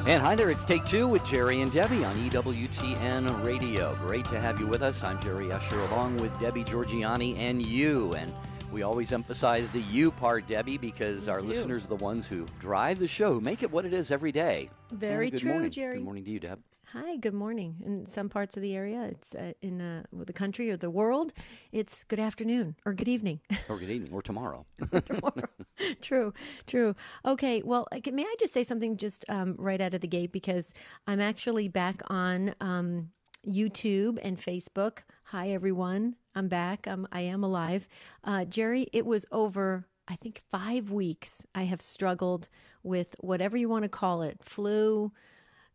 And hi there, it's Take Two with Jerry and Debbie on EWTN Radio. Great to have you with us. I'm Jerry Usher along with Debbie Georgiani and you. And we always emphasize the you part, Debbie, because our listeners are the ones who drive the show, who make it what it is every day. Very true, morning. Jerry. Good morning to you, Deb. Hi, good morning. In some parts of the area, it's in the country or the world, it's good afternoon or good evening. Or good evening, or tomorrow. True. Okay, well, may I just say something just right out of the gate, because I'm actually back on YouTube and Facebook. Hi, everyone. I'm back. I am alive. Jerry, it was over, I think, 5 weeks I have struggled with whatever you want to call it, flu,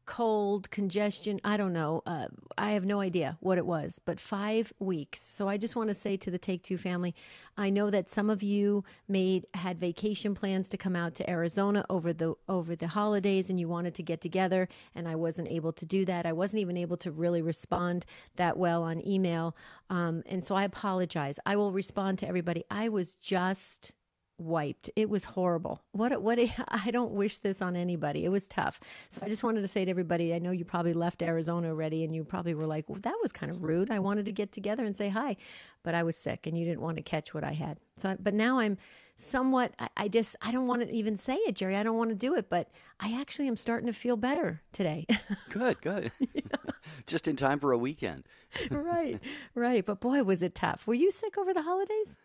cold, congestion, I don't know. I have no idea what it was, but 5 weeks. So I just want to say to the Take Two family, I know that some of you had vacation plans to come out to Arizona over the holidays, and you wanted to get together, and I wasn't able to do that. I wasn't even able to really respond that well on email. And so I apologize. I will respond to everybody. I was just wiped. It was horrible. I don't wish this on anybody. It was tough. So I just wanted to say to everybody, I know you probably left Arizona already, and you probably were like, well, that was kind of rude. I wanted to get together and say hi, but I was sick and you didn't want to catch what I had. But now I'm somewhat, I don't want to even say it, Jerry. I don't want to do it, but I actually am starting to feel better today. Good. Just in time for a weekend. Right. But boy, was it tough. Were you sick over the holidays?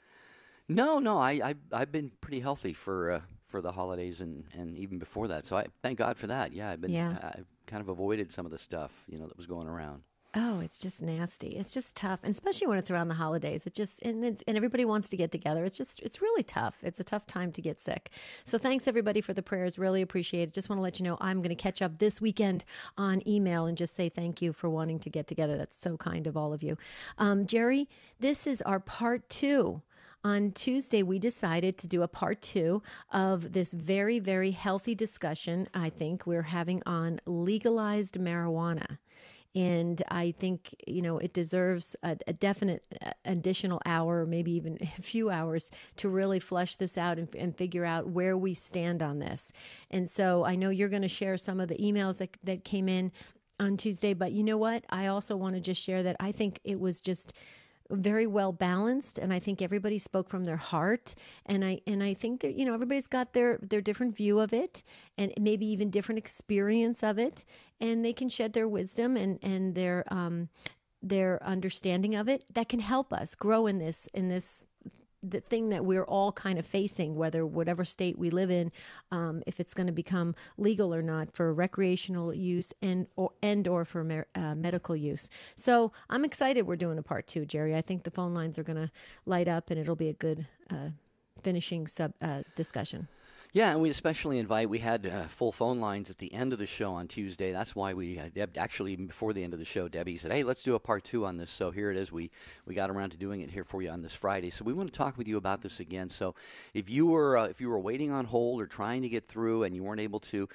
No, I've been pretty healthy for the holidays and even before that. So I thank God for that. Yeah, I've kind of avoided some of the stuff that was going around. Oh, it's just nasty. It's just tough, and especially when it's around the holidays. And everybody wants to get together. It's really tough. It's a tough time to get sick. So thanks everybody for the prayers. Really appreciate it. Just want to let you know I'm going to catch up this weekend on email and just say thank you for wanting to get together. That's so kind of all of you. Jerry, this is our part 2. On Tuesday, we decided to do a part 2 of this very, very healthy discussion, I think, we're having on legalized marijuana. And I think, it deserves a definite additional hour, or maybe even a few hours, to really flesh this out and figure out where we stand on this. And so I know you're going to share some of the emails that came in on Tuesday, but you know what? I also want to just share that I think it was just very well balanced, and I think everybody spoke from their heart, and I think that everybody's got their different view of it, and maybe even different experience of it, and they can shed their wisdom and their understanding of it that can help us grow in this the thing that we're all kind of facing, whatever state we live in, if it's going to become legal or not for recreational use and or for medical use. So I'm excited we're doing a part 2, Jerry. I think the phone lines are going to light up, and it'll be a good finishing discussion. Yeah, and we especially we had full phone lines at the end of the show on Tuesday. That's why actually, even before the end of the show, Debbie said, hey, let's do a part 2 on this. So here it is. We got around to doing it here for you on this Friday. So we want to talk with you about this again. So if you were waiting on hold or trying to get through and you weren't able to,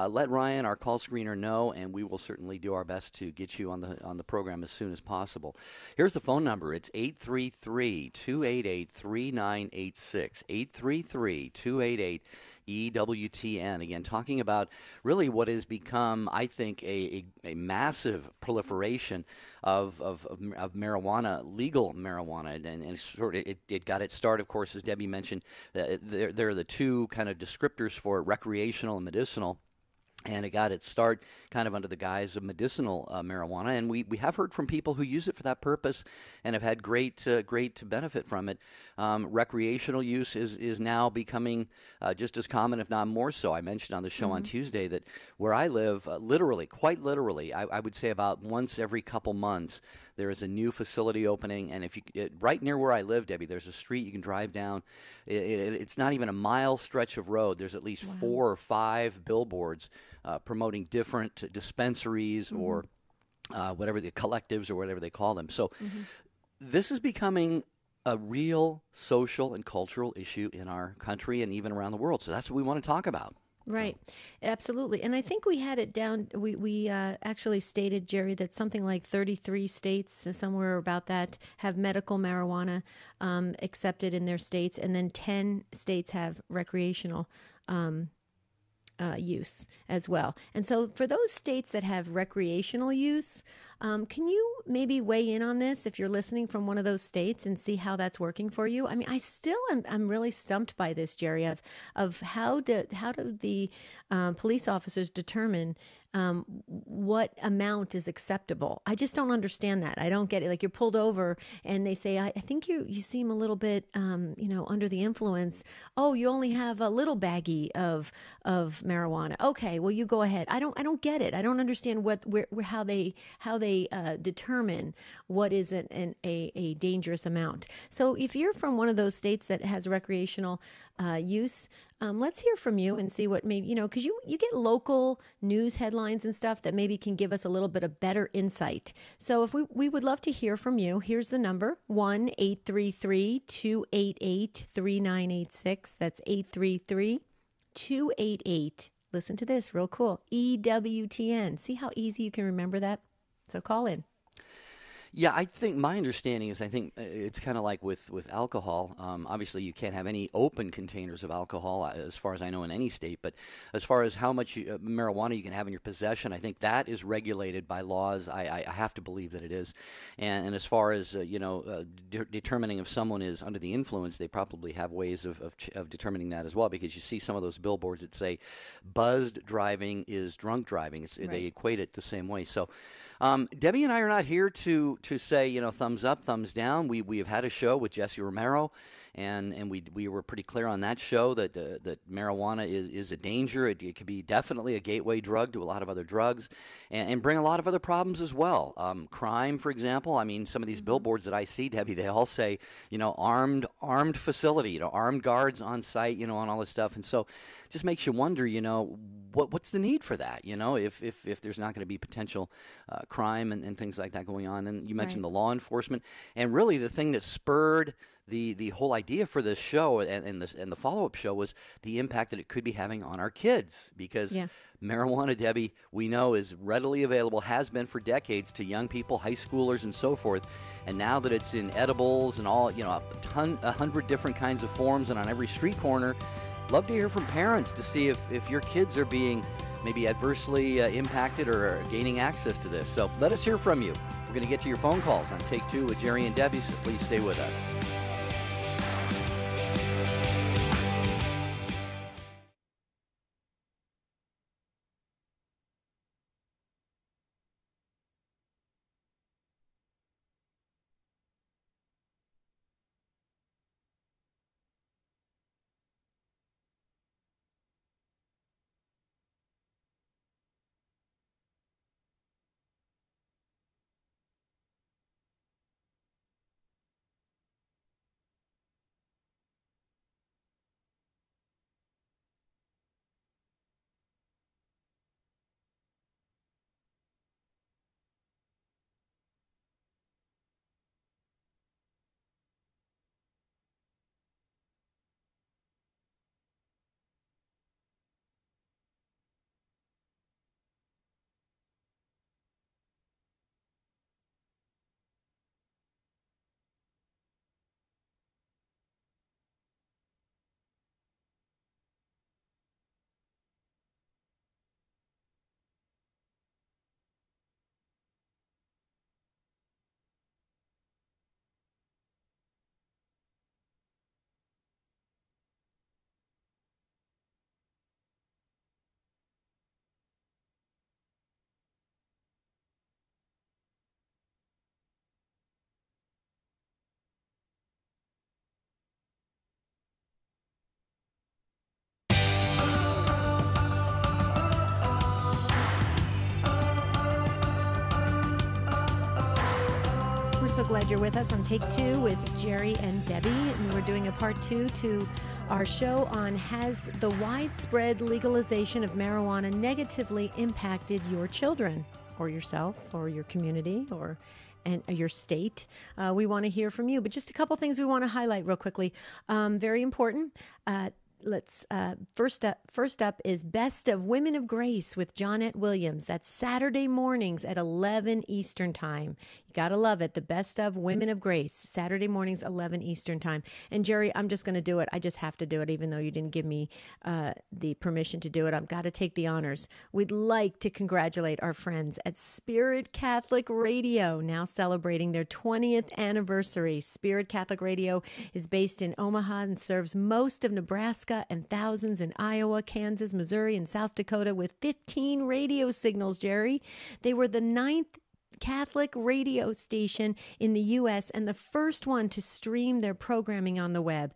let Ryan, our call screener, know, and we will certainly do our best to get you on the program as soon as possible. Here's the phone number. It's 833-288-3986, 833-288 EWTN. Again, talking about really what has become, I think, a massive proliferation of marijuana, legal marijuana, and sort of it got its start, of course, as Debbie mentioned. There are the two kind of descriptors for it, recreational and medicinal. And it got its start kind of under the guise of medicinal marijuana. And we have heard from people who use it for that purpose and have had great benefit from it. Recreational use is now becoming just as common, if not more so. I mentioned on the show on Tuesday that where I live, quite literally, I would say about once every couple months, there is a new facility opening. And right near where I live, Debbie, there's a street you can drive down. It's not even a mile stretch of road. There's at least 4 or 5 billboards promoting different dispensaries or whatever the collectives or whatever they call them. So this is becoming a real social and cultural issue in our country and even around the world. So that's what we want to talk about. Right. Absolutely. And I think we had it down. We actually stated, Jerry, that something like 33 states, somewhere about that, have medical marijuana accepted in their states. And then 10 states have recreational use as well. And so for those states that have recreational use, can you maybe weigh in on this if you're listening from one of those states and see how that's working for you? I mean, I still I'm really stumped by this, Jerry, of how do the police officers determine what amount is acceptable. I just don't understand that. I don't get it. Like, you're pulled over and they say, I think you seem a little bit, under the influence. Oh, you only have a little baggie of marijuana. Okay, well, you go ahead. I don't get it. I don't understand how they determine what is a dangerous amount. So if you're from one of those states that has recreational use, let's hear from you and see what maybe, because you get local news headlines and stuff that maybe can give us a little bit of better insight. So if we would love to hear from you. Here's the number, 1-833-288-3986. That's 833-288. Listen to this, real cool. EWTN. See how easy you can remember that? So call in. Yeah, I think my understanding is it's kind of like with alcohol. Obviously, you can't have any open containers of alcohol, as far as I know, in any state. But as far as how much marijuana you can have in your possession, I think that is regulated by laws. I have to believe that it is. And as far as determining if someone is under the influence, they probably have ways of determining that as well. Because you see some of those billboards that say, "Buzzed driving is drunk driving." Right. They equate it the same way. So. Debbie and I are not here to say, thumbs up, thumbs down. We have had a show with Jesse Romero, and we were pretty clear on that show that marijuana is a danger. It could be definitely a gateway drug to a lot of other drugs, and bring a lot of other problems as well. Crime, for example. I mean, some of these billboards that I see, Debbie, they all say, armed facility, armed guards on site, and all this stuff. And so it just makes you wonder, what's the need for that? If there's not going to be potential crime and things like that going on. And you mentioned the law enforcement, and really the thing that spurred the whole idea for this show and the follow-up show was the impact that it could be having on our kids, because marijuana, Debbie, we know is readily available, has been for decades, to young people, high schoolers, and so forth. And now that it's in edibles and all, 100 different kinds of forms and on every street corner, love to hear from parents to see if your kids are being maybe adversely impacted or gaining access to this. So let us hear from you. We're going to get to your phone calls on Take Two with Jerry and Debbie, so please stay with us. We're so glad you're with us on Take Two with Jerry and Debbie, and we're doing a part 2 to our show on has the widespread legalization of marijuana negatively impacted your children or yourself or your community or your state. We want to hear from you, but just a couple things we want to highlight real quickly. Very important. let's first up is Best of Women of Grace with Johnette Williams. That's Saturday mornings at 11 Eastern Time. You gotta love it. The Best of Women of Grace, Saturday mornings, 11 Eastern Time. And Jerry, I'm just gonna do it. I just have to do it, even though you didn't give me the permission to do it. I've got to take the honors. We'd like to congratulate our friends at Spirit Catholic Radio, now celebrating their 20th anniversary. Spirit Catholic Radio is based in Omaha and serves most of Nebraska and thousands in Iowa, Kansas, Missouri, and South Dakota with 15 radio signals, Jerry. They were the 9th Catholic radio station in the U.S. and the first one to stream their programming on the web.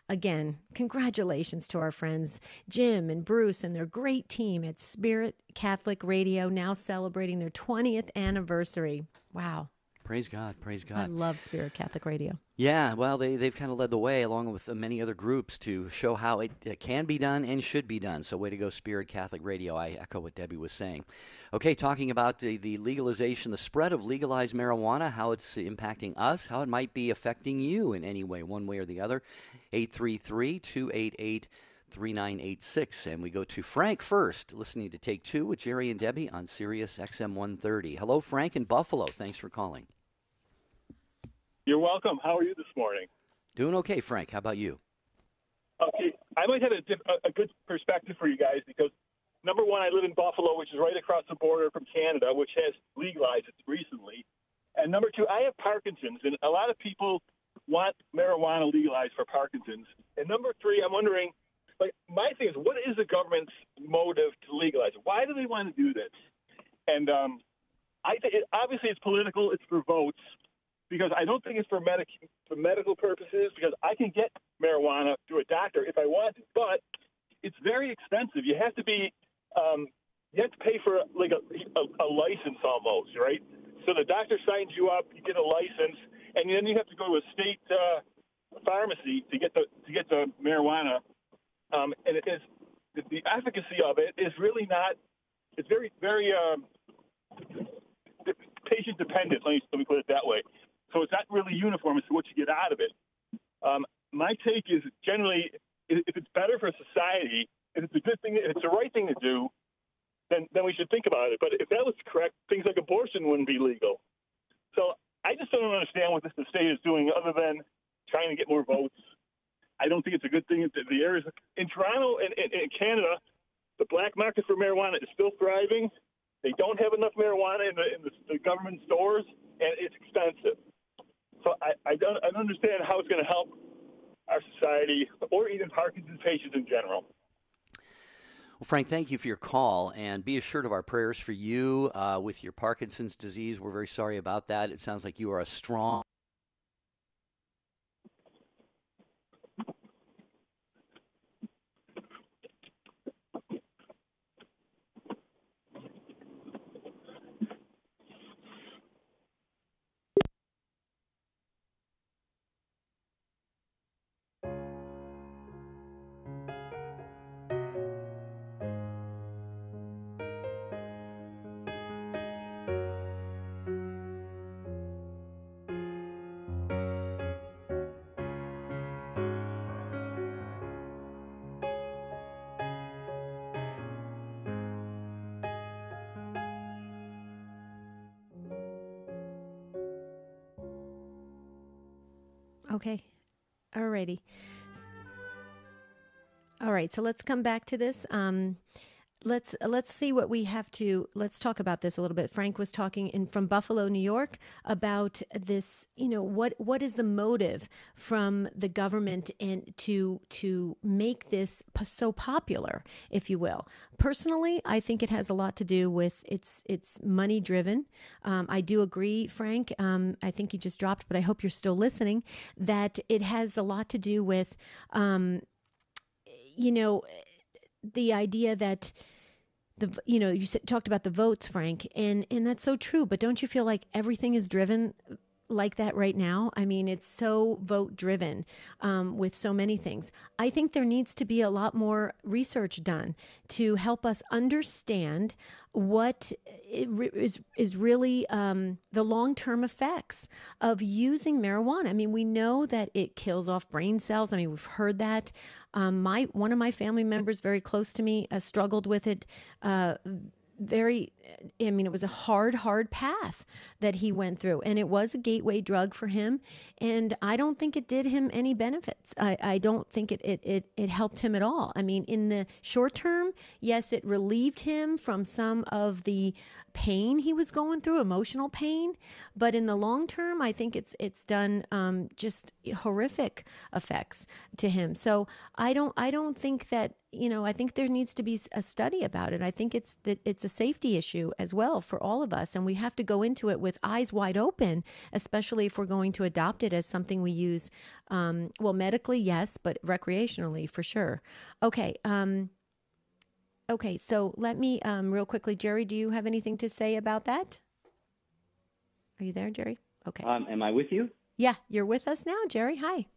Again, congratulations to our friends Jim and Bruce and their great team at Spirit Catholic Radio, now celebrating their 20th anniversary. Wow. Praise God. Praise God. I love Spirit Catholic Radio. Yeah, well, they've kind of led the way, along with many other groups, to show how it can be done and should be done. So way to go, Spirit Catholic Radio. I echo what Debbie was saying. Okay, talking about the legalization, the spread of legalized marijuana, how it's impacting us, how it might be affecting you in any way, one way or the other. 833-288-3986. And we go to Frank first, listening to Take Two with Jerry and Debbie on Sirius XM 130. Hello, Frank in Buffalo. Thanks for calling. You're welcome. How are you this morning? Doing okay, Frank. How about you? Okay, I might have a good perspective for you guys because, number one, I live in Buffalo, which is right across the border from Canada, which has legalized it recently. And number two, I have Parkinson's, and a lot of people want marijuana legalized for Parkinson's. And number three, I'm wondering, like, my thing is, what is the government's motive to legalize it? Why do they want to do this? And I think obviously it's political. It's for votes. Because I don't think it's for medical purposes, because I can get marijuana through a doctor if I want to, but it's very expensive. You have to be, you have to pay for like a license almost, right? So the doctor signs you up, you get a license, and then you have to go to a state pharmacy to get the marijuana. And it is the efficacy of it is really not. It's very patient dependent. Let me put it that way. So it's not really uniform as to what you get out of it. My take is generally, if it's better for society, if it's a good thing, if it's the right thing to do, then we should think about it. But if that was correct, things like abortion wouldn't be legal. So I just don't understand what the state is doing other than trying to get more votes. I don't think it's a good thing. The areas in Toronto and in Canada, the black market for marijuana is still thriving. They don't have enough marijuana in the government stores, and it's expensive. So I don't understand how it's going to help our society or even Parkinson's patients in general. Well, Frank, thank you for your call, and be assured of our prayers for you with your Parkinson's disease. We're very sorry about that. It sounds like you are a strong Okay. Alrighty. All right. So let's come back to this. Let's see what we have to. Let's talk about this a little bit. Frank was talking from Buffalo, New York, about this. You know, what is the motive from the government and to make this so popular, if you will. Personally, I think it has a lot to do with it's money driven. I do agree, Frank. I think you just dropped, but I hope you're still listening. That it has a lot to do with, the idea that you talked about the votes, Frank, and that's so true. But don't you feel like everything is driven like that right now. I mean, it's so vote driven with so many things. I think there needs to be a lot more research done to help us understand what is really the long-term effects of using marijuana. I mean, we know that it kills off brain cells. I mean, we've heard that. One of my family members very close to me struggled with it it was a hard path that he went through, and it was a gateway drug for him. And I don't think it did him any benefits. I don't think it helped him at all. I mean, in the short term, yes, it relieved him from some of the pain he was going through, emotional pain. But in the long term, I think it's done just horrific effects to him. So I don't think that, I think there needs to be a study about it. I think it's a safety issue as well for all of us. And we have to go into it with eyes wide open, especially if we're going to adopt it as something we use, medically, yes, but recreationally for sure. Okay. Okay. So let me, real quickly, Jerry, do you have anything to say about that? Are you there, Jerry? Okay. Am I with you? Yeah, you're with us now, Jerry. Hi.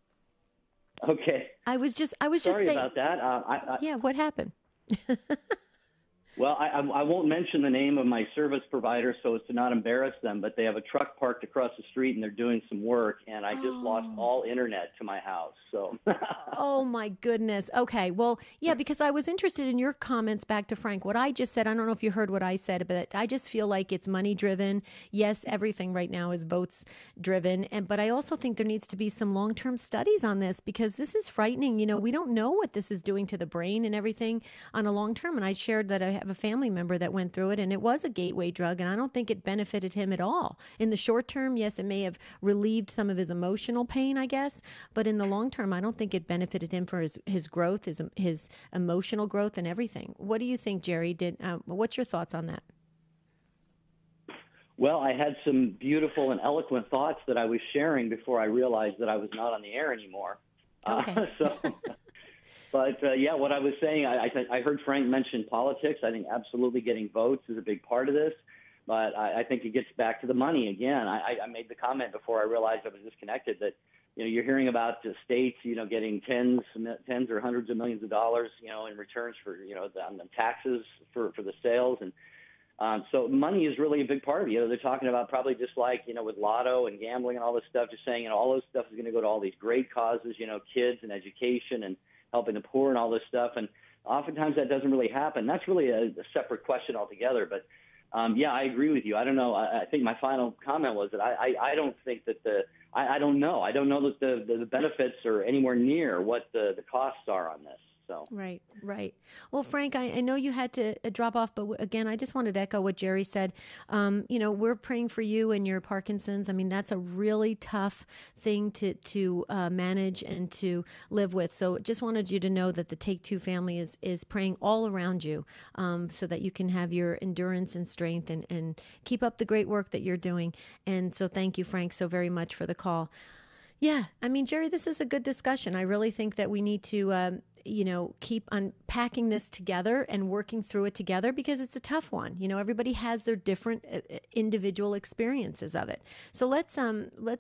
Okay. I was just Sorry saying about that. yeah, what happened? Well, I won't mention the name of my service provider so as to not embarrass them, but they have a truck parked across the street and they're doing some work, and I just lost all internet to my house. So. Oh my goodness. Okay. Well, yeah, because I was interested in your comments back to Frank. What I just said, I don't know if you heard what I said, but I just feel like it's money driven. Yes, everything right now is votes driven, but I also think there needs to be some long-term studies on this, because this is frightening. We don't know what this is doing to the brain and everything on a long term. And I shared that I have a family member that went through it, and it was a gateway drug, and I don't think it benefited him at all. In the short term, yes, it may have relieved some of his emotional pain, I guess, but in the long term, I don't think it benefited him for his growth, his emotional growth and everything. What do you think, Jerry? What's your thoughts on that? Well, I had some beautiful and eloquent thoughts that I was sharing before I realized that I was not on the air anymore. Okay. But what I was saying, I heard Frank mention politics. I think absolutely getting votes is a big part of this. But I think it gets back to the money again. I made the comment before I realized I was disconnected that, you're hearing about the states, getting tens or hundreds of millions of dollars, in returns for, on the taxes for the sales. And so money is really a big part of it. They're talking about probably just like, with lotto and gambling and all this stuff, just saying, all those stuff is going to go to all these great causes, kids and education and helping the poor and all this stuff. And oftentimes that doesn't really happen. That's really a separate question altogether. But, I agree with you. I don't know. I think my final comment was that I don't think that I don't know. I don't know that the benefits are anywhere near what the costs are on this. So. Right. Well, Frank, I know you had to drop off, but again, I just wanted to echo what Jerry said. We're praying for you and your Parkinson's. I mean, that's a really tough thing to manage and to live with. So just wanted you to know that the Take Two family is praying all around you, so that you can have your endurance and strength and keep up the great work that you're doing. And so thank you, Frank, so very much for the call. Yeah. I mean, Jerry, this is a good discussion. I really think that we need to, keep unpacking this together and working through it together, because it's a tough one. Everybody has their different individual experiences of it. So let's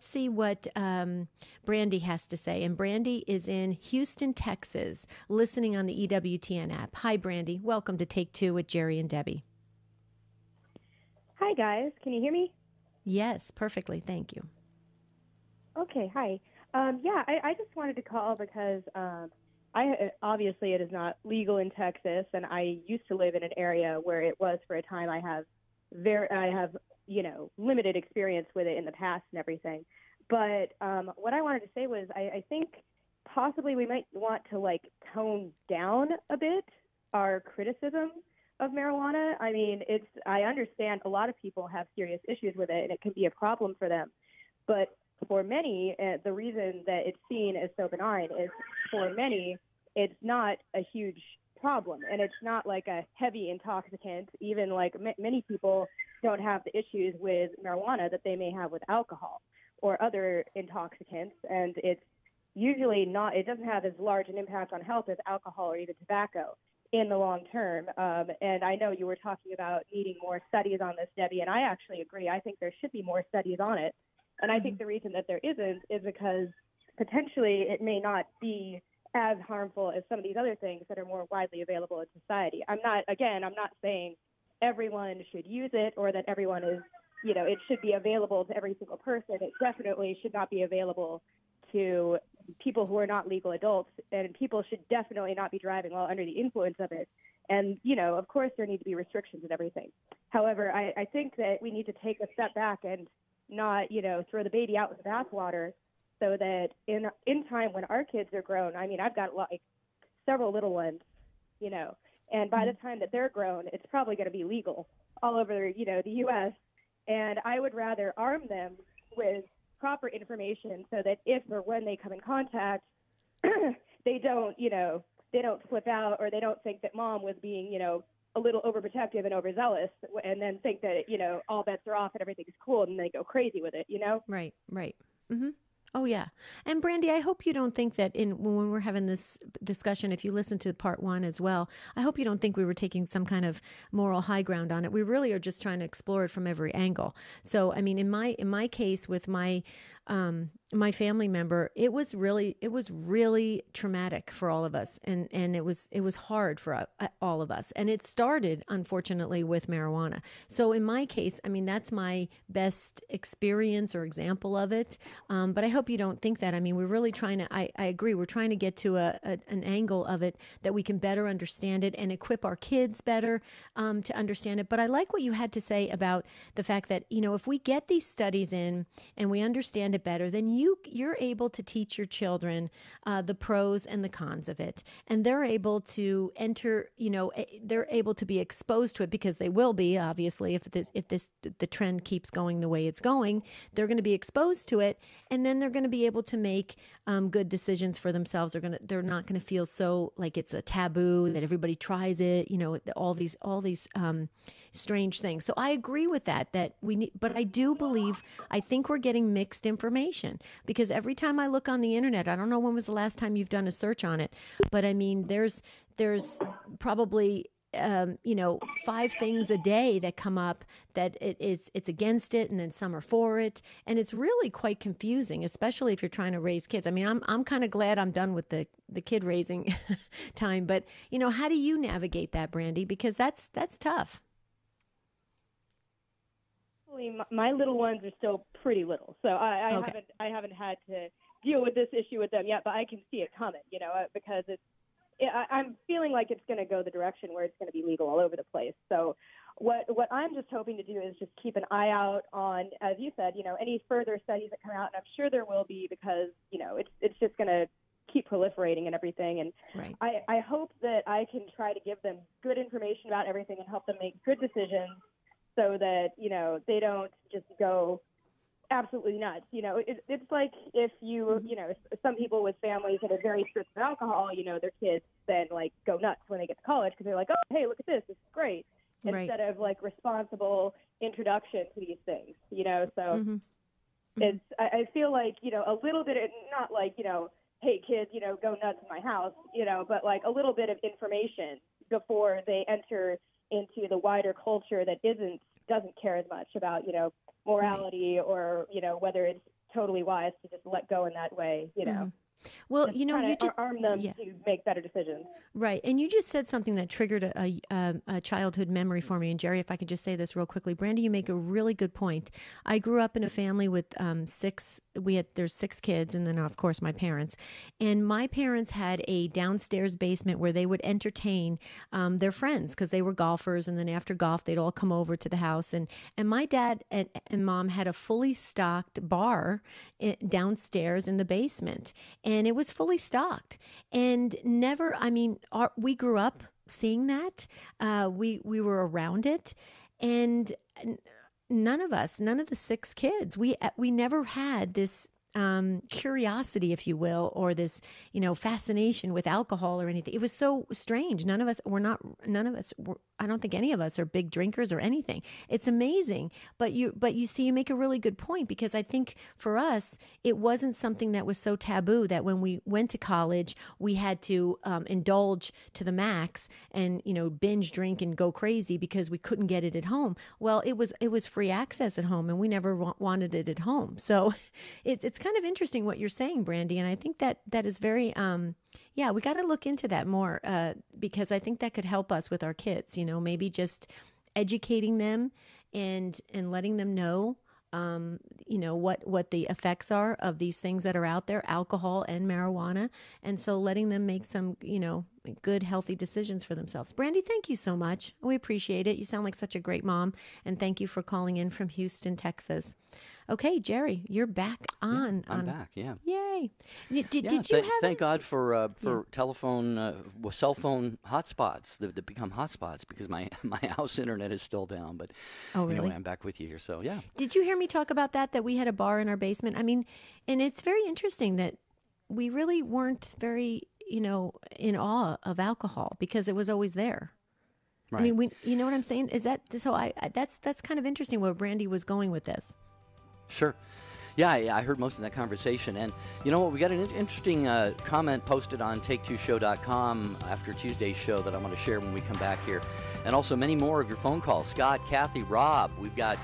see what Brandy has to say. And Brandy is in Houston, Texas, listening on the EWTN app. Hi, Brandy. Welcome to Take Two with Jerry and Debbie. Hi, guys. Can you hear me? Yes, perfectly. Thank you. Okay, hi. I just wanted to call because obviously it is not legal in Texas, and I used to live in an area where it was for a time. I have limited experience with it in the past and everything. But what I wanted to say was I think possibly we might want to tone down a bit our criticism of marijuana. I mean, I understand a lot of people have serious issues with it, and it can be a problem for them. But for many, the reason that it's seen as so benign is for many, it's not a huge problem, and it's not like a heavy intoxicant. Even many people don't have the issues with marijuana that they may have with alcohol or other intoxicants, and it's usually not. It doesn't have as large an impact on health as alcohol or even tobacco in the long term. And I know you were talking about needing more studies on this, Debbie, and I actually agree. I think there should be more studies on it. And I think the reason that there isn't is because potentially it may not be as harmful as some of these other things that are more widely available in society. I'm not saying everyone should use it or that everyone is, it should be available to every single person. It definitely should not be available to people who are not legal adults, and people should definitely not be driving while under the influence of it. And, of course, there need to be restrictions and everything. However, I think that we need to take a step back and not, throw the baby out with the bathwater, so that in time when our kids are grown, I mean, I've got like several little ones, and by the time that they're grown, it's probably going to be legal all over, the U.S. And I would rather arm them with proper information so that if or when they come in contact, they don't flip out, or they don't think that mom was being, a little overprotective and overzealous, and then think that, all bets are off and everything's cool, and they go crazy with it, Right. Mm-hmm. Oh, yeah. And Brandy, I hope you don't think that when we're having this discussion, if you listen to part one as well, I hope you don't think we were taking some kind of moral high ground on it. We really are just trying to explore it from every angle. So, I mean, in my case with my family member, it was really traumatic for all of us. And it was hard for all of us. And it started, unfortunately, with marijuana. So in my case, I mean, that's my best experience or example of it. But I hope you don't think that. I mean, we're really trying to, I agree, we're trying to get to an angle of it that we can better understand it and equip our kids better to understand it. But I like what you had to say about the fact that, if we get these studies in and we understand it better, then you're able to teach your children the pros and the cons of it. And they're able to enter, they're able to be exposed to it, because they will be, obviously, if the trend keeps going the way it's going, they're going to be exposed to it. And then they're going to be able to make good decisions for themselves. They're not going to feel so like it's a taboo that everybody tries it, all these strange things. So I agree with that we need, but I think we're getting mixed information, because every time I look on the internet, I don't know when was the last time you've done a search on it, but I mean, there's probably 5 things a day that come up that it's against it, and then some are for it, and it's really quite confusing, especially if you're trying to raise kids. I mean, I'm kind of glad I'm done with the kid raising time, but how do you navigate that, Brandy? Because that's tough. My little ones are still pretty little, so I haven't had to deal with this issue with them yet, but I can see it coming, because I'm feeling like it's going to go the direction where it's going to be legal all over the place. So what I'm just hoping to do is just keep an eye out on, as you said, any further studies that come out, and I'm sure there will be, because, it's just going to keep proliferating and everything. And right. I hope that I can try to give them good information about everything and help them make good decisions, so that, they don't just go absolutely nuts. It's like if some people with families that are very strict with alcohol, their kids then like go nuts when they get to college, because they're like, oh, hey, look at this is great. Right. Instead of like responsible introduction to these things, so Mm-hmm. it's, I feel like, a little bit, not like, hey kids, go nuts in my house, but like a little bit of information before they enter into the wider culture that doesn't care as much about, morality, right, or, whether it's totally wise to just let go in that way, Mm-hmm. Well, you just arm them to make better decisions. Right. And you just said something that triggered a childhood memory for me. And Jerry, if I could just say this real quickly, Brandy, you make a really good point. I grew up in a family with there's 6 kids, and then of course my parents. And my parents had a downstairs basement where they would entertain their friends, because they were golfers. And then after golf, they'd all come over to the house. And my dad and mom had a fully stocked bar downstairs in the basement. And it was fully stocked, and we grew up seeing that. We were around it, and none of the 6 kids, we never had this curiosity, if you will, or this, fascination with alcohol or anything. It was so strange. None of us I don't think any of us are big drinkers or anything. It's amazing. But you see, you make a really good point, because I think for us, it wasn't something that was so taboo that when we went to college, we had to indulge to the max and, binge drink and go crazy because we couldn't get it at home. Well, it was free access at home, and we never wanted it at home. So it's kind of interesting what you're saying, Brandy. And I think that is very, yeah, we got to look into that more, because I think that could help us with our kids, maybe just educating them and letting them know, what the effects are of these things that are out there, alcohol and marijuana. And so letting them make some, good, healthy decisions for themselves. Brandy, thank you so much. We appreciate it. You sound like such a great mom. And thank you for calling in from Houston, Texas. Okay, Jerry, you're back on. I'm back, yeah. Yay. Did you have... Thank God for telephone, cell phone hotspots that become hotspots, because my house internet is still down. But really? Anyway, I'm back with you here, so yeah. Did you hear me talk about that we had a bar in our basement? I mean, and it's very interesting that we really weren't very, in awe of alcohol because it was always there. Right. I mean, you know what I'm saying? Is that so? That's kind of interesting where Brandy was going with this. Sure. Yeah, I heard most of that conversation. And you know what? We got an interesting comment posted on take2show.com after Tuesday's show that I want to share when we come back here. And also many more of your phone calls. Scott, Kathy, Rob. We've got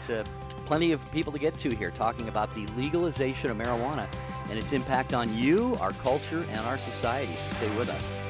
plenty of people to get to here talking about the legalization of marijuana and its impact on you, our culture, and our society. So stay with us.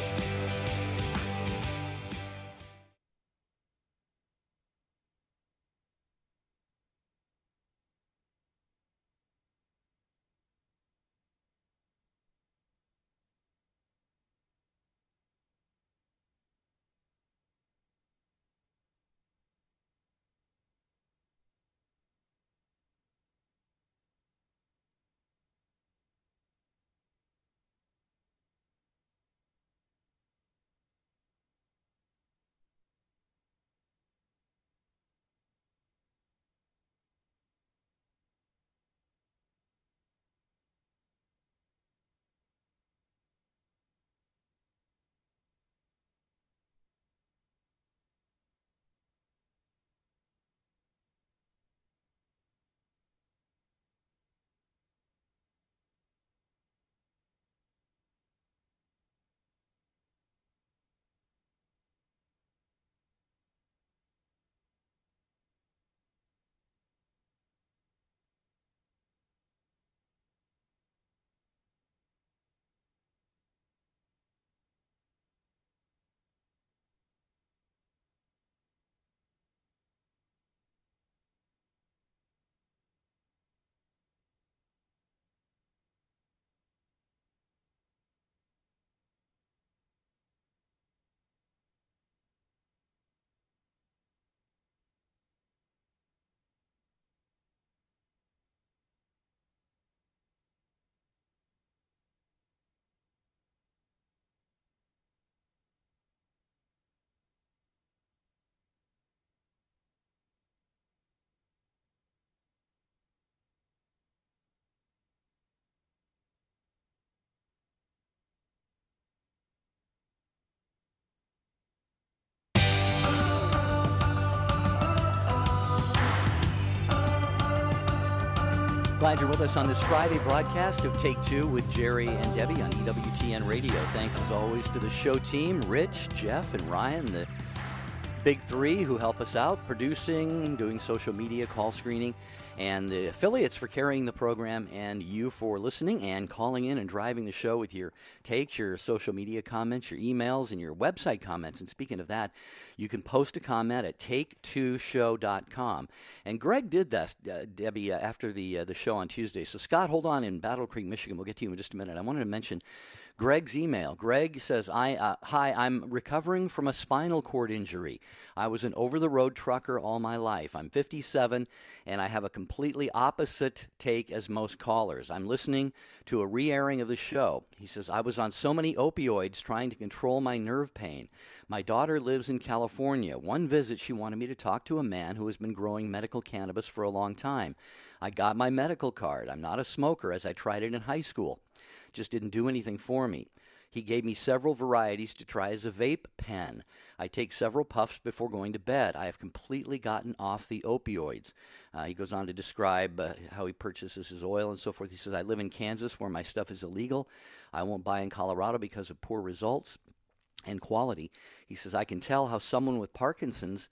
Glad you're with us on this Friday broadcast of Take Two with Jerry and Debbie on EWTN Radio. Thanks as always to the show team, Rich, Jeff, and Ryan, the big three who help us out, producing, doing social media, call screening, and the affiliates for carrying the program, and you for listening and calling in and driving the show with your takes, your social media comments, your emails, and your website comments. And speaking of that, you can post a comment at take2show.com. And Greg did this, Debbie, after the show on Tuesday. So, Scott, hold on in Battle Creek, Michigan. We'll get to you in just a minute. I wanted to mention Greg's email. Greg says, hi, I'm recovering from a spinal cord injury. I was an over-the-road trucker all my life. I'm 57, and I have a completely opposite take as most callers. I'm listening to a re-airing of the show. He says, I was on so many opioids trying to control my nerve pain. My daughter lives in California. One visit, she wanted me to talk to a man who has been growing medical cannabis for a long time. I got my medical card. I'm not a smoker, as I tried it in high school. Just didn't do anything for me. He gave me several varieties to try as a vape pen. I take several puffs before going to bed. I have completely gotten off the opioids. He goes on to describe how he purchases his oil and so forth. He says, I live in Kansas where my stuff is illegal. I won't buy in Colorado because of poor results and quality. He says, I can tell how someone with Parkinson's,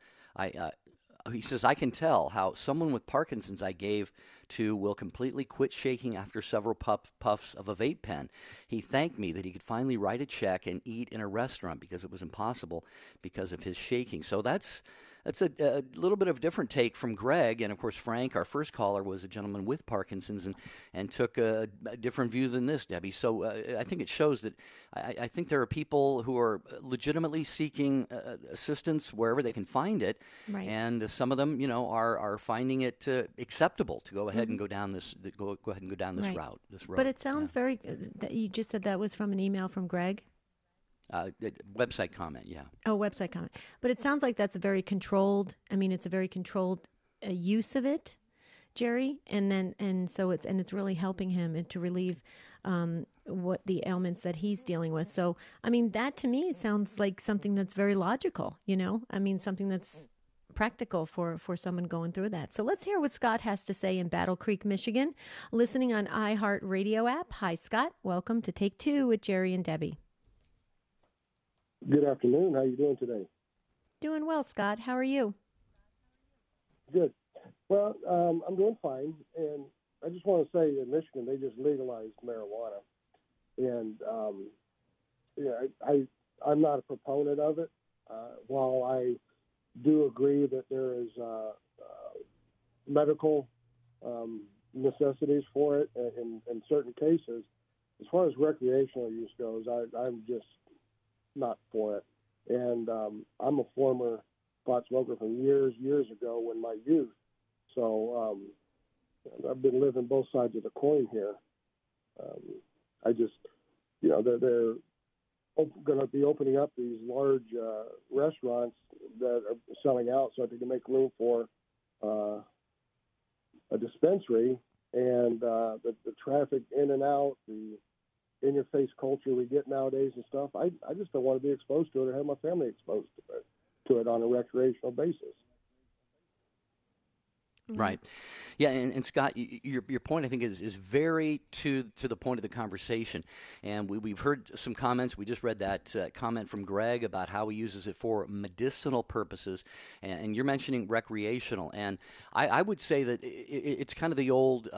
he says, I can tell how someone with Parkinson's I gave to will completely quit shaking after several puffs of a vape pen. He thanked me that he could finally write a check and eat in a restaurant because it was impossible because of his shaking. So that's a little bit of a different take from Greg. And, of course, Frank, our first caller, was a gentleman with Parkinson's and took a different view than this, Debbie. So I think it shows that I think there are people who are legitimately seeking assistance wherever they can find it. Right. And some of them, are finding it acceptable to go ahead and go down this Right. route. But it sounds very, that you just said that was from an email from Greg? Website comment, yeah. Oh, website comment. But it sounds like that's a very controlled, it's a very controlled use of it, Jerry. And so it's really helping him to relieve what the ailments that he's dealing with. So, that to me sounds like something that's very logical, something that's practical for someone going through that. So let's hear what Scott has to say in Battle Creek, Michigan, listening on iHeartRadio app. Hi, Scott. Welcome to Take Two with Jerry and Debbie. Good afternoon. How are you doing today? Doing well, Scott. How are you? Good. Well, I'm doing fine. And I just want to say in Michigan, they just legalized marijuana. And, I'm not a proponent of it. While I do agree that there is medical necessities for it in certain cases, as far as recreational use goes, I'm just not for it. And I'm a former pot smoker from years ago in my youth. So I've been living both sides of the coin here. I just, they're going to be opening up these large restaurants that are selling out so they can make room for a dispensary. And the traffic in and out, the in-your-face culture we get nowadays and stuff, I just don't want to be exposed to it or have my family exposed to it on a recreational basis. Right. Yeah, and Scott, your point, I think, is very to the point of the conversation. And we've heard some comments. We just read that comment from Greg about how he uses it for medicinal purposes. And you're mentioning recreational. And I would say that it's kind of the old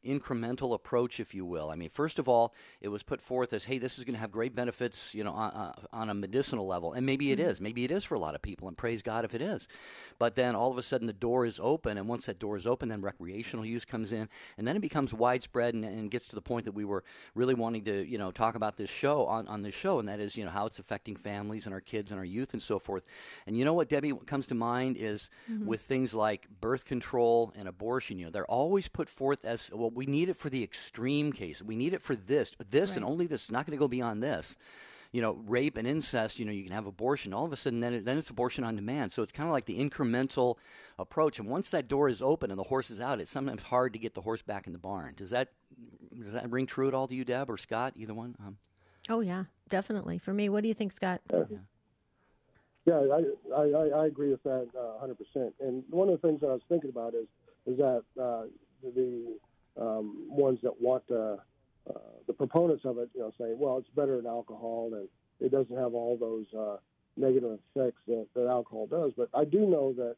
incremental approach, if you will. First of all, it was put forth as, hey, this is going to have great benefits, on a medicinal level. And maybe it is. Maybe it is for a lot of people. And praise God if it is. But then all of a sudden the door is open. And once that door is open, then recreational use comes in, and then it becomes widespread and gets to the point that we were really wanting to, talk about this show on this show, and that is, how it's affecting families and our kids and our youth and so forth. And you know what, Debbie, what comes to mind is with things like birth control and abortion, they're always put forth as, well, we need it for the extreme case. We need it for this, right, and only this. It's not going to go beyond this. Rape and incest, you can have abortion. All of a sudden, then it's abortion on demand. So it's kind of like the incremental approach. And once that door is open and the horse is out, it's sometimes hard to get the horse back in the barn. Does that ring true at all to you, Deb, or Scott, either one? Oh, yeah, definitely. For me, what do you think, Scott? Yeah, I agree with that 100%. And one of the things that I was thinking about is that the ones that want the proponents of it, saying, well, it's better than alcohol and it doesn't have all those negative effects that alcohol does. But I do know that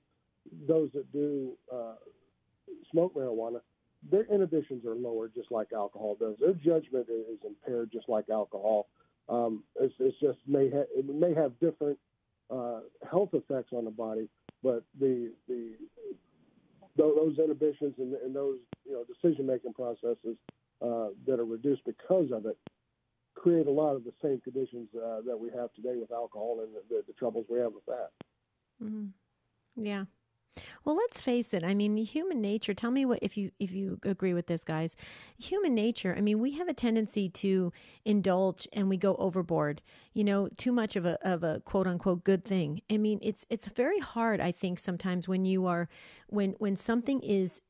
those that do smoke marijuana, their inhibitions are lower just like alcohol does. Their judgment is impaired just like alcohol. It's just it may have different health effects on the body, but those inhibitions and those decision-making processes that are reduced because of it create a lot of the same conditions that we have today with alcohol and the troubles we have with that. Mm-hmm. Yeah. Well, let's face it. I mean, human nature. Tell me what if you agree with this, guys. Human nature. I mean, we have a tendency to indulge and we go overboard. You know, too much of a quote unquote good thing. I mean, it's very hard. I think sometimes when you are when something is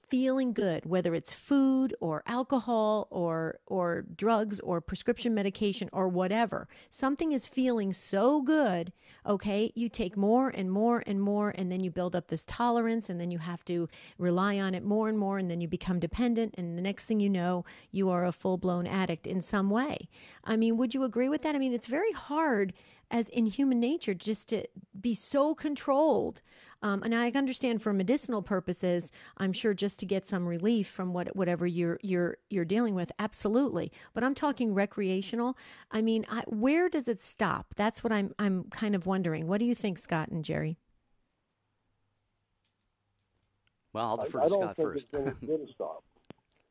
feeling good, whether it's food or alcohol or drugs or prescription medication or whatever, something is feeling so good. Okay, you take more and more and more, and then you build up this tolerance, and then you have to rely on it more and more, and then you become dependent, and the next thing you know, you are a full-blown addict in some way. I mean, would you agree with that? I mean, it's very hard as in human nature just to be so controlled. And I understand for medicinal purposes, I'm sure just to get some relief from whatever you're dealing with, absolutely. But I'm talking recreational. I mean, where does it stop? That's what I'm kind of wondering. What do you think, Scott and Jerry? Well, I'll defer I to don't Scott think first. it's going to stop.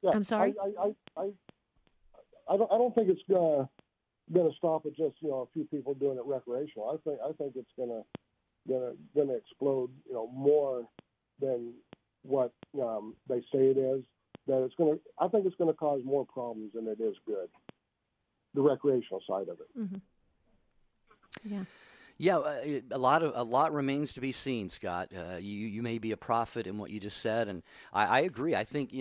Yeah, I'm sorry? I don't think it's going to stop at just a few people doing it recreational. I think it's going to explode more than what they say it is. I think it's going to cause more problems than it is good. The recreational side of it. Mm-hmm. Yeah. Yeah, a lot remains to be seen, Scott. You may be a prophet in what you just said, and I agree. I think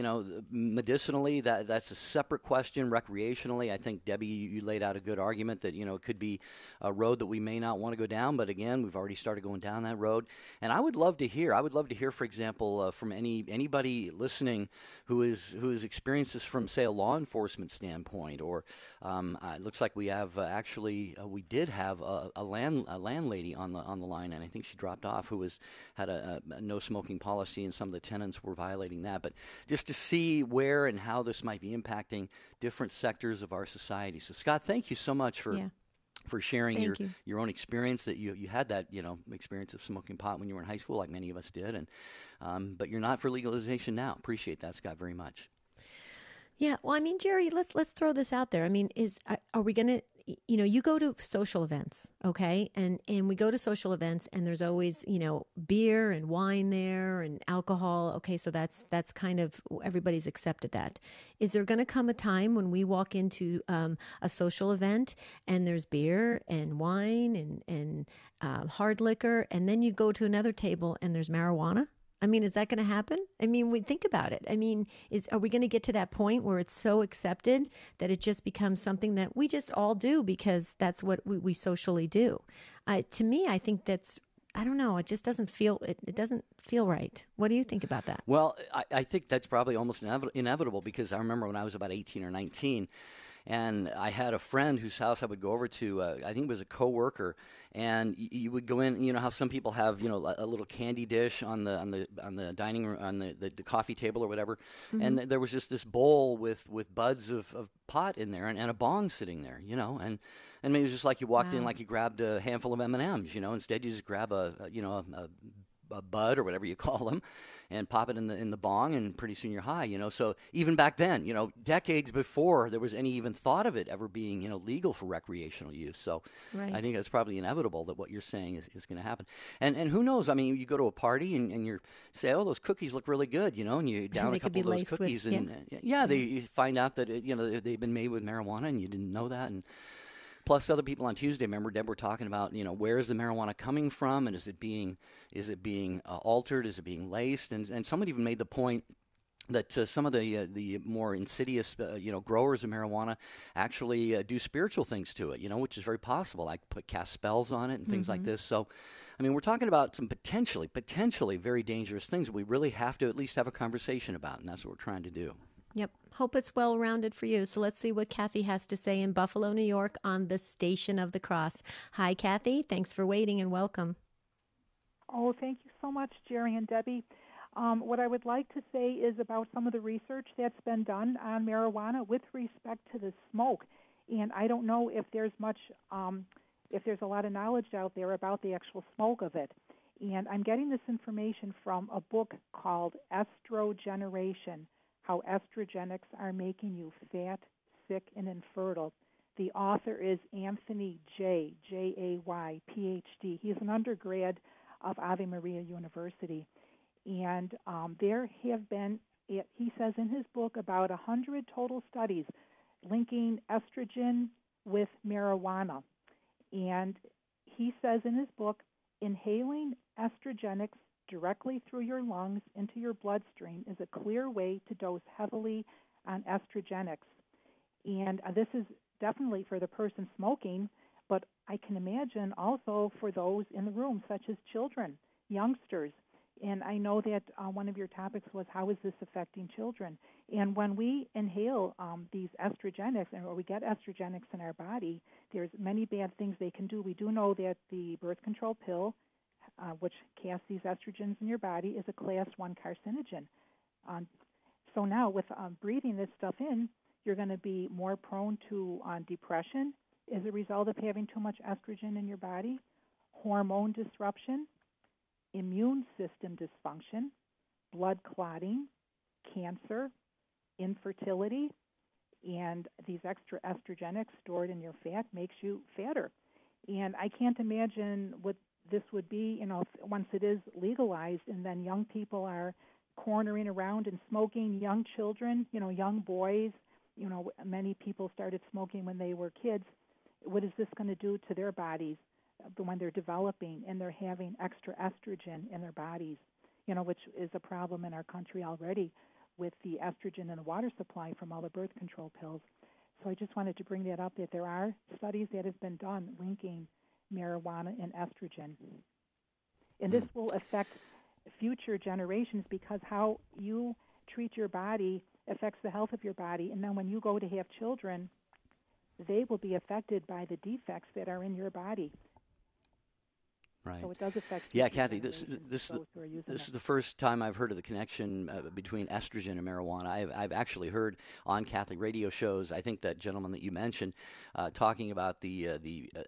medicinally that's a separate question. Recreationally, I think Debbie, you laid out a good argument that it could be a road that we may not want to go down. But again, we've already started going down that road, and I would love to hear. For example, from anybody listening who has experienced this from, say, a law enforcement standpoint, or it looks like we have we did have a landlady on the line, and I think she dropped off, who had a no smoking policy, and some of the tenants were violating that. But just to see where and how this might be impacting different sectors of our society. So, Scott, thank you so much for sharing your own experience, that you had that experience of smoking pot when you were in high school, like many of us did, and but you're not for legalization now. Appreciate that, Scott, very much. Yeah, well, I mean, Jerry, let's throw this out there. I mean, are we going to, you go to social events, okay? And we go to social events, and there's always, beer and wine there and alcohol. Okay, so that's kind of, everybody's accepted that. Is there going to come a time when we walk into a social event and there's beer and wine and hard liquor, and then you go to another table and there's marijuana? I mean, is that going to happen? I mean, we think about it. I mean, are we going to get to that point where it's so accepted that it just becomes something that we just all do because that's what we socially do? To me, I think I don't know. It just doesn't feel, it doesn't feel right. What do you think about that? Well, I think that's probably almost inevitable, because I remember when I was about 18 or 19, and I had a friend whose house I would go over to. I think it was a coworker, and you would go in. You know how some people have a little candy dish on the dining room, on the coffee table or whatever, mm-hmm. and there was just this bowl with buds of pot in there, and a bong sitting there. And it was just like you walked in, like you grabbed a handful of M&Ms. Instead you just grab a bud or whatever you call them, and pop it in the bong, and pretty soon you're high. So even back then, decades before there was any even thought of it ever being legal for recreational use. So right. I think it's probably inevitable that what you're saying is going to happen. And who knows? I mean, you go to a party and you say, oh, those cookies look really good, and you down a couple of those cookies, you find out that they've been made with marijuana, and you didn't know that. And plus, other people on Tuesday, remember, Deb, were talking about, where is the marijuana coming from, and is it being altered, is it being laced, and someone even made the point that some of the more insidious growers of marijuana actually do spiritual things to it, which is very possible. Like cast spells on it and things mm-hmm. like this. So, I mean, we're talking about some potentially very dangerous things that we really have to at least have a conversation about, and that's what we're trying to do. Yep. Hope it's well-rounded for you. So let's see what Kathy has to say in Buffalo, New York, on the Station of the Cross. Hi, Kathy. Thanks for waiting, and welcome. Oh, thank you so much, Jerry and Debbie. What I would like to say is about some of the research that's been done on marijuana with respect to the smoke. And I don't know if there's if there's a lot of knowledge out there about the actual smoke of it. And I'm getting this information from a book called Estrogeneration: How Estrogenics Are Making You Fat, Sick, and Infertile. The author is Anthony Jay, Jay, PhD. He's an undergrad of Ave Maria University. And there have been, he says in his book, about 100 total studies linking estrogen with marijuana. And he says in his book, inhaling estrogenics directly through your lungs into your bloodstream is a clear way to dose heavily on estrogenics. And this is definitely for the person smoking, but I can imagine also for those in the room, such as children, youngsters. And I know that one of your topics was, how is this affecting children? And when we inhale these estrogenics, or we get estrogenics in our body, there's many bad things they can do. We do know that the birth control pill, which casts these estrogens in your body, is a class 1 carcinogen. So now with breathing this stuff in, you're going to be more prone to depression as a result of having too much estrogen in your body, hormone disruption, immune system dysfunction, blood clotting, cancer, infertility, and these extra estrogenics stored in your fat makes you fatter. And I can't imagine what this would be, once it is legalized and then young people are cornering around and smoking, young children, young boys, many people started smoking when they were kids. What is this going to do to their bodies when they're developing and they're having extra estrogen in their bodies, which is a problem in our country already with the estrogen in the water supply from all the birth control pills. So I just wanted to bring that up, that there are studies that have been done linking marijuana and estrogen. And this will affect future generations because how you treat your body affects the health of your body. And then when you go to have children, they will be affected by the defects that are in your body. Right. So it does affect. Yeah, Kathy, this is the first time I've heard of the connection between estrogen and marijuana. I've actually heard on Catholic radio shows, I think that gentleman that you mentioned, talking about the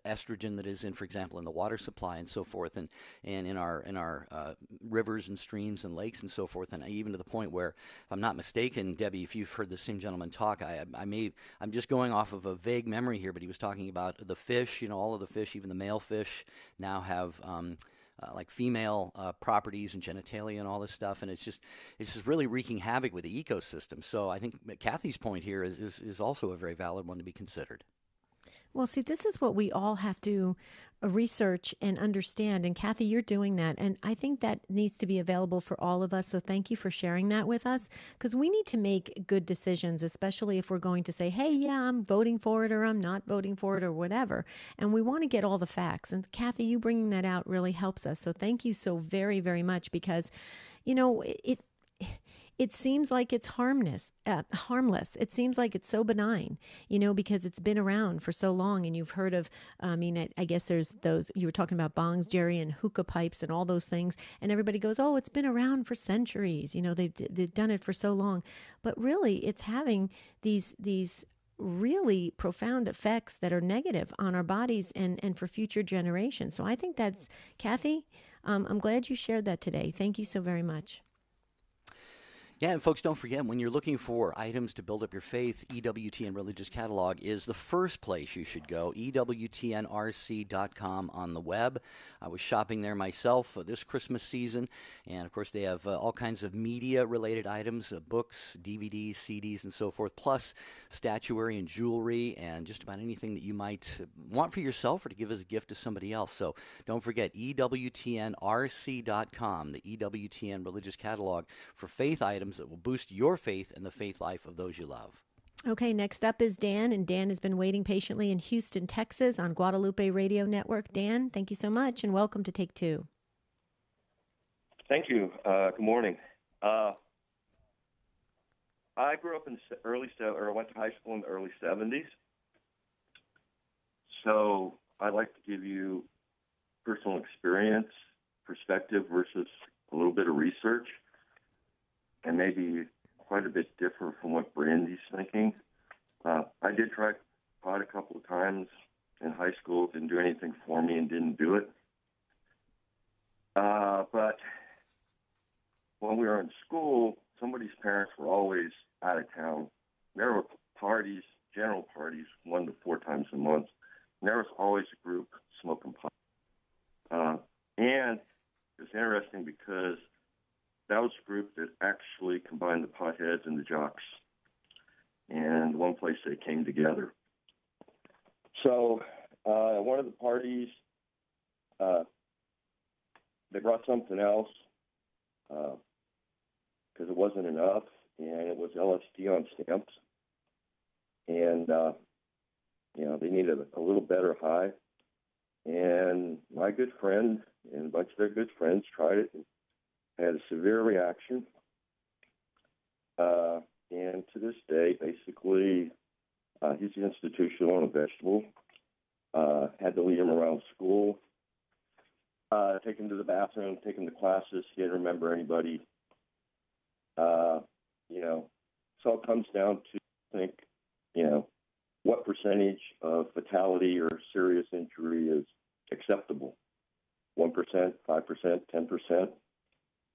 estrogen that is in, for example, in the water supply and so forth, and in our rivers and streams and lakes and so forth, and even to the point where, if I'm not mistaken, Debbie, if you've heard the same gentleman talk, I'm just going off of a vague memory here, but he was talking about the fish. All of the fish, even the male fish, now have like female properties and genitalia and all this stuff, and it's just really wreaking havoc with the ecosystem. So I think Kathy's point here is also a very valid one to be considered. Well, see, this is what we all have to research and understand. And Kathy, you're doing that. And I think that needs to be available for all of us. So thank you for sharing that with us, because we need to make good decisions, especially if we're going to say, hey, yeah, I'm voting for it or I'm not voting for it or whatever. And we want to get all the facts. And Kathy, you bringing that out really helps us. So thank you so very, very much, because, it seems like it's harmless. It seems like it's so benign, because it's been around for so long. And you've heard of, I guess there's those, you were talking about bongs, Jerry, and hookah pipes and all those things. And everybody goes, oh, it's been around for centuries. They've done it for so long. But really, it's having these really profound effects that are negative on our bodies and for future generations. So I think that's, Kathy, I'm glad you shared that today. Thank you so very much. Yeah, and folks, don't forget, when you're looking for items to build up your faith, EWTN Religious Catalog is the first place you should go, EWTNRC.com on the web. I was shopping there myself this Christmas season, and of course they have all kinds of media-related items, books, DVDs, CDs, and so forth, plus statuary and jewelry, and just about anything that you might want for yourself or to give as a gift to somebody else. So don't forget, EWTNRC.com, the EWTN Religious Catalog for faith items that will boost your faith and the faith life of those you love. Okay, next up is Dan, and Dan has been waiting patiently in Houston, Texas on Guadalupe Radio Network. Dan, thank you so much, and welcome to Take Two. Thank you. Good morning. I grew up in went to high school in the early 70s, so I like to give you personal experience, perspective versus a little bit of research, and maybe quite a bit different from what Brandy's thinking. I did try pot a couple of times in high school. Didn't do anything for me and didn't do it. But when we were in school, somebody's parents were always out of town. There were parties, general parties, 1 to 4 times a month. And there was always a group smoking pot. And It's interesting because that was a group that actually combined the potheads and the jocks, and one place they came together. So at one of the parties, they brought something else because it wasn't enough, and it was LSD on stamps. And, they needed a little better high. And my good friend and a bunch of their good friends tried it and had a severe reaction. And to this day, basically, he's institutional on a vegetable. Had to lead him around school, take him to the bathroom, take him to classes. He didn't remember anybody. So it comes down to, I think, what percentage of fatality or serious injury is acceptable? 1%, 5%, 10%?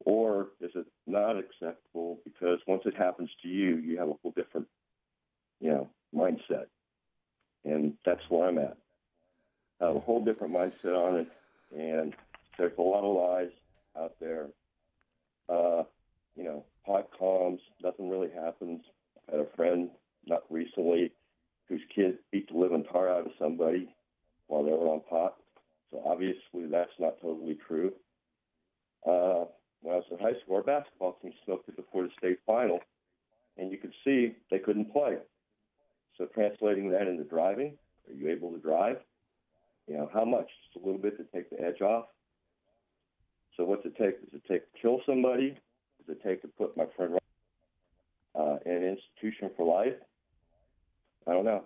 Or is it not acceptable because once it happens to you, you have a whole different, mindset. And that's where I'm at. I have a whole different mindset on it, and there's a lot of lies out there. Pot calms, nothing really happens. I had a friend, not recently, whose kid beat the living tar out of somebody while they were on pot. So obviously that's not totally true. When I was in high school, our basketball team smoked it before the state final, and you could see they couldn't play. So translating that into driving, are you able to drive? How much? Just a little bit to take the edge off. So what's it take? Does it take to kill somebody? Does it take to put my friend in an institution for life? I don't know.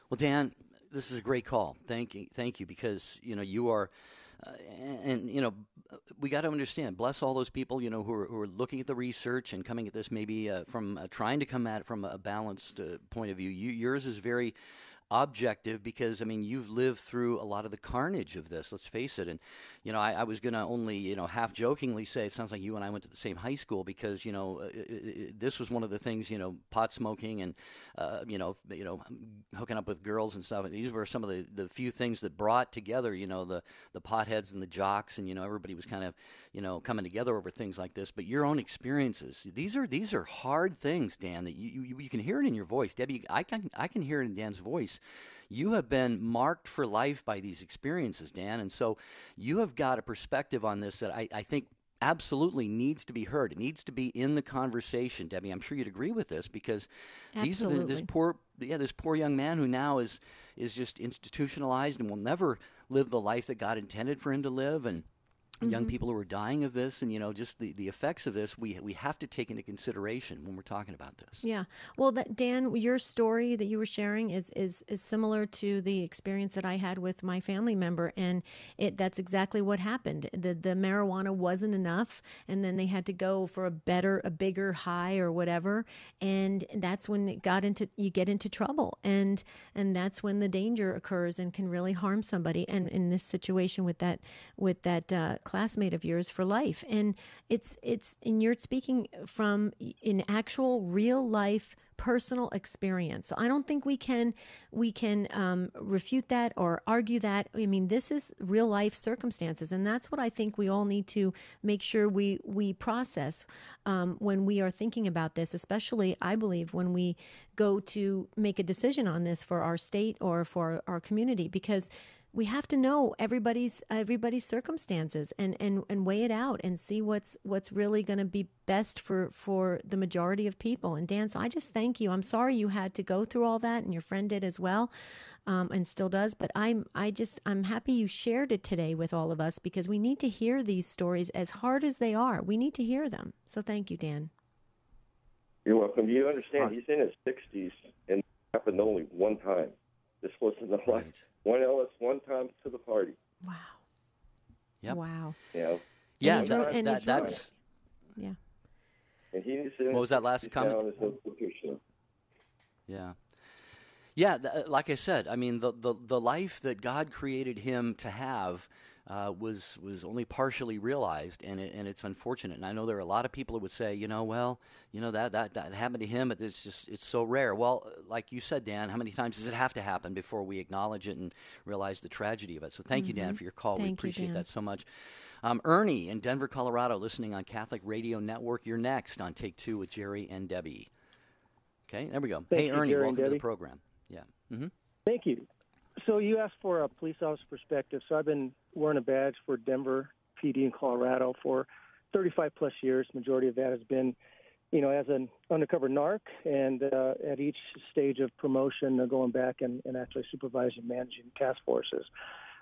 Well, Dan, this is a great call. Thank you, because you are, we got to understand. Bless all those people who are looking at the research and coming at this maybe from trying to come at it from a balanced point of view. Yours is very objective because you've lived through a lot of the carnage of this, let's face it. And I was going to only half jokingly say it sounds like you and I went to the same high school because this was one of the things, pot smoking and hooking up with girls and stuff. These were some of the few things that brought together the potheads and the jocks, and everybody was kind of coming together over things like this. But your own experiences, these are hard things, Dan, that you can hear it in your voice. Debbie, I can hear it in Dan's voice. You have been marked for life by these experiences, Dan, and so you have got a perspective on this that I think absolutely needs to be heard. It needs to be in the conversation, Debbie. I'm sure you'd agree with this because these are this poor young man who now is just institutionalized and will never live the life that God intended for him to live, and young people who are dying of this, and just the effects of this, we have to take into consideration when we're talking about this. Yeah. Well, Dan, your story that you were sharing is similar to the experience that I had with my family member, and that's exactly what happened. The marijuana wasn't enough, and then they had to go for a bigger high or whatever, and that's when you get into trouble, and that's when the danger occurs and can really harm somebody. And in this situation with that classmate of yours for life. And and you're speaking from an actual real life personal experience. So I don't think we can refute that or argue that. This is real life circumstances, and that's what I think we all need to make sure we process when we are thinking about this, especially I believe when we go to make a decision on this for our state or for our community, because we have to know everybody's circumstances and weigh it out and see what's really going to be best for the majority of people. And Dan, so I just thank you. I'm sorry you had to go through all that, and your friend did as well, and still does. But I'm happy you shared it today with all of us, because we need to hear these stories, as hard as they are. We need to hear them. So thank you, Dan. You're welcome. You understand? He's in his 60s, and it happened only one time. This wasn't the last. One Ellis, one time to the party. Wow. Yep. Wow. Yeah, that's. Yeah. And he's what was that last comment? Yeah. Yeah, like I said, the life that God created him to have, was only partially realized, and it's unfortunate. And I know there are a lot of people who would say, that happened to him, but it's so rare. Well, like you said, Dan, how many times does it have to happen before we acknowledge it and realize the tragedy of it? So thank you, Dan, for your call. We appreciate that so much. Ernie in Denver, Colorado, listening on Catholic Radio Network. You're next on Take Two with Jerry and Debbie. Okay, there we go. Hey, Ernie, welcome to the program. Yeah. Mm-hmm. Thank you. So you asked for a police officer perspective. So I've been wearing a badge for Denver PD in Colorado for 35 plus years. Majority of that has been, as an undercover narc, and at each stage of promotion, going back and actually supervising, managing task forces.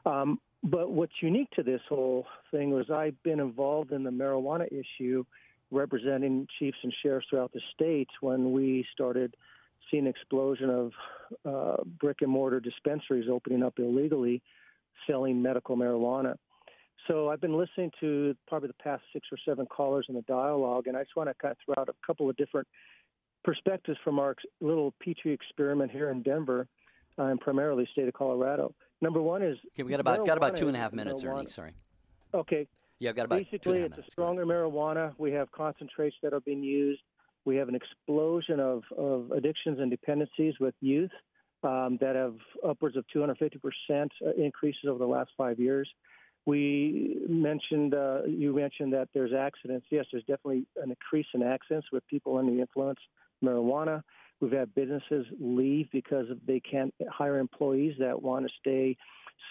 But what's unique to this whole thing was I've been involved in the marijuana issue, representing chiefs and sheriffs throughout the state when we started seeing an explosion of brick and mortar dispensaries opening up illegally, selling medical marijuana. So I've been listening to probably the past 6 or 7 callers in the dialogue, and I just want to kind of throw out a couple of different perspectives from our little Petri experiment here in Denver, and primarily state of Colorado. Number one is we got about 2.5 minutes, marijuana. Ernie. Sorry. Okay. Yeah, I've got about basically 2.5 it's minutes. a stronger marijuana. We have concentrates that are being used. We have an explosion of addictions and dependencies with youth that have upwards of 250% increases over the last 5 years. You mentioned that there's accidents. Yes, there's definitely an increase in accidents with people under the influence of marijuana. We've had businesses leave because they can't hire employees that want to stay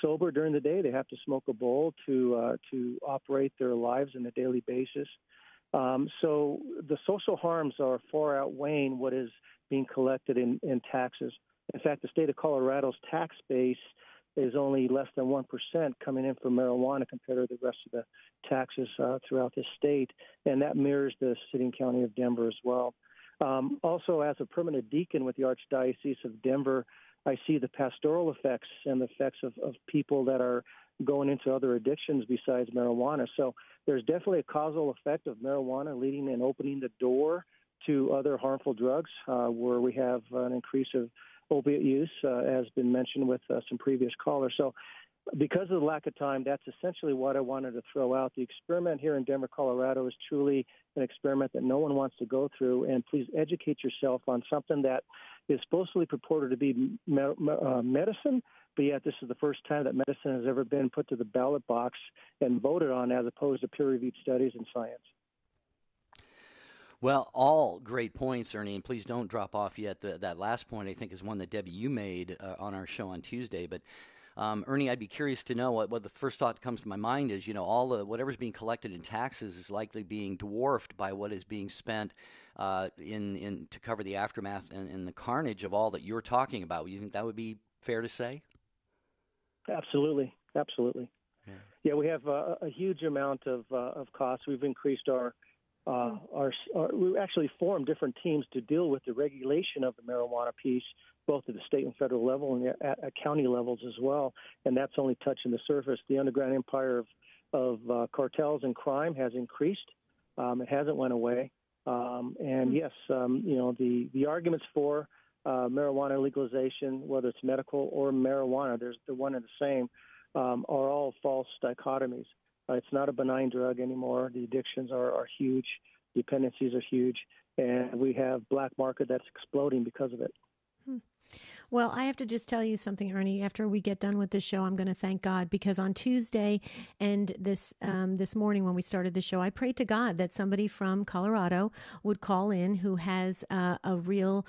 sober during the day. They have to smoke a bowl to operate their lives on a daily basis. So the social harms are far outweighing what is being collected in taxes. In fact, the state of Colorado's tax base is only less than 1% coming in from marijuana compared to the rest of the taxes throughout the state, and that mirrors the city and county of Denver as well. Also, as a permanent deacon with the Archdiocese of Denver, I see the pastoral effects and the effects of people that are going into other addictions besides marijuana. So there's definitely a causal effect of marijuana leading and opening the door to other harmful drugs, where we have an increase of opiate use, as been mentioned with some previous callers. So because of the lack of time, that's essentially what I wanted to throw out. The experiment here in Denver, Colorado is truly an experiment that no one wants to go through, and please educate yourself on something that is supposedly purported to be medicine, but yet this is the first time that medicine has ever been put to the ballot box and voted on as opposed to peer-reviewed studies in science. Well, all great points, Ernie, and please don't drop off yet. That last point, I think, is one that, Debbie, you made on our show on Tuesday, but Ernie, I'd be curious to know what the first thought that comes to my mind is, whatever's being collected in taxes is likely being dwarfed by what is being spent to cover the aftermath and the carnage of all that you're talking about. You think that would be fair to say? Absolutely. Yeah, we have a huge amount of costs. We've increased we actually formed different teams to deal with the regulation of the marijuana piece, both at the state and federal level and at county levels as well. And that's only touching the surface. The underground empire of cartels and crime has increased. It hasn't went away. And yes, the arguments for marijuana legalization, whether it's medical or marijuana, they're one and the same, are all false dichotomies. It's not a benign drug anymore. The addictions are huge. Dependencies are huge. And we have black market that's exploding because of it. Well, I have to just tell you something, Ernie. After we get done with this show, I'm going to thank God, because on Tuesday and this morning when we started the show, I prayed to God that somebody from Colorado would call in who has a real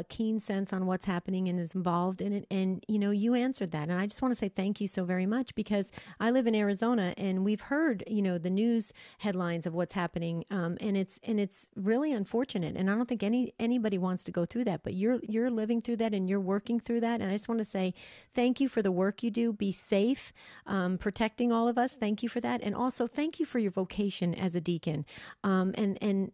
keen sense on what's happening and is involved in it. And, you answered that. And I just want to say thank you so very much, because I live in Arizona and we've heard, the news headlines of what's happening. And it's really unfortunate. And I don't think anybody wants to go through that, but you're living through that and you're working through that. And I just want to say thank you for the work you do. Be safe, protecting all of us. Thank you for that. And also thank you for your vocation as a deacon. And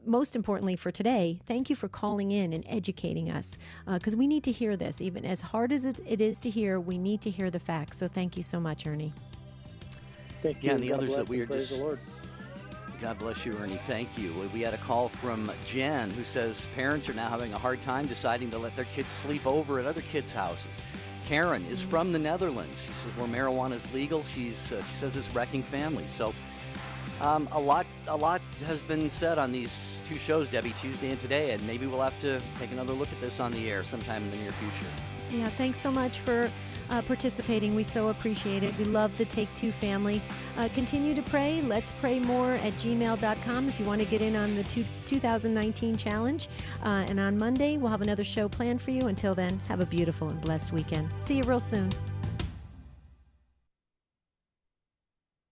most importantly for today, thank you for calling in and educating us, because we need to hear this. Even as hard as it is to hear, we need to hear the facts. So thank you so much, Ernie. Thank you. Yeah, and the others that we are praise just... the Lord. God bless you, Ernie. Thank you. We had a call from Jen who says parents are now having a hard time deciding to let their kids sleep over at other kids' houses. Karen is from the Netherlands. She says where marijuana is legal, she says it's wrecking families. So a lot has been said on these two shows, Debbie, Tuesday and today, and maybe we'll have to take another look at this on the air sometime in the near future. Yeah, thanks so much for participating. We so appreciate it. We love the Take Two family. Continue to pray. Let's pray more at gmail.com if you want to get in on the 2019 challenge. And on Monday, we'll have another show planned for you. Until then, have a beautiful and blessed weekend. See you real soon.